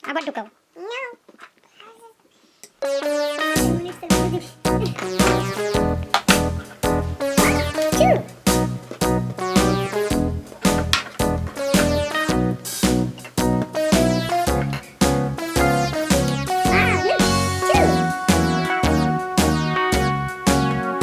I want to go. No. Two.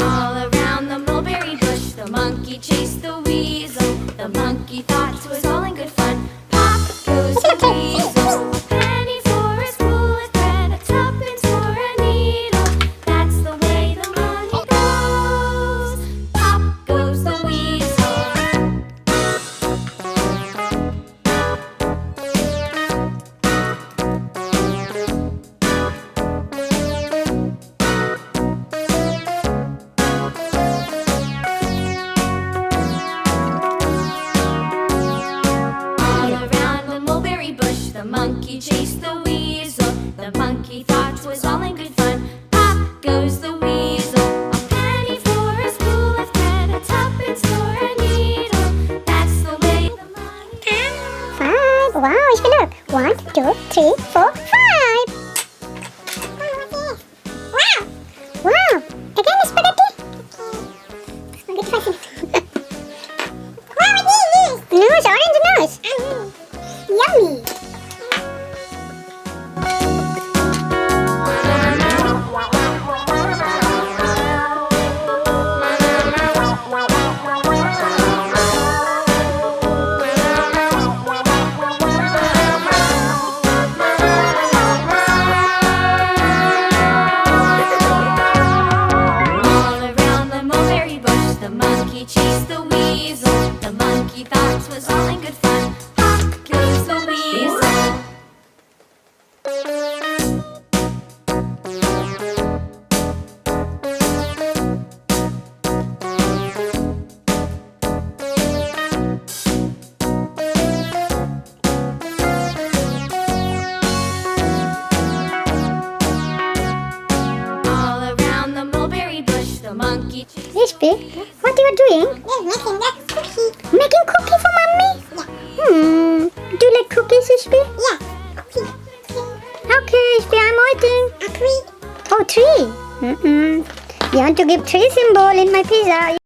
All around the mulberry bush, the monkey chased the weasel. The monkey thought it was all in good fun. Pop goes the weasel. A penny for a spool of thread, a tuppence for a needle. That's the way the money goes. Pop goes the weasel. All around the mulberry bush, the monkey chased the weasel. The monkey thought it was all in good fun. Pop goes the weasel. A penny for a spool of thread, a tuppence for a needle. That's the way the money goes. 5. Wow, ich will look. 1, 2, 3, 4, 5. Wow. Wow. Again, spaghetti. Spaghetti fashion. What was this? Nose, orange nose. Yummy. All around the mulberry bush, the monkey chased the weasel. The monkey thought it was all in good fun. Pop goes the weasel. All around the mulberry bush, the monkey chased. Crispy, what are you doing? They're making that cookie. Making cookie for mommy? Do you like cookies, Crispy? Yeah. Cookie. Okay, Crispy, I'm waiting. A tree. Oh, 3. You want to give 3 symbol in my pizza?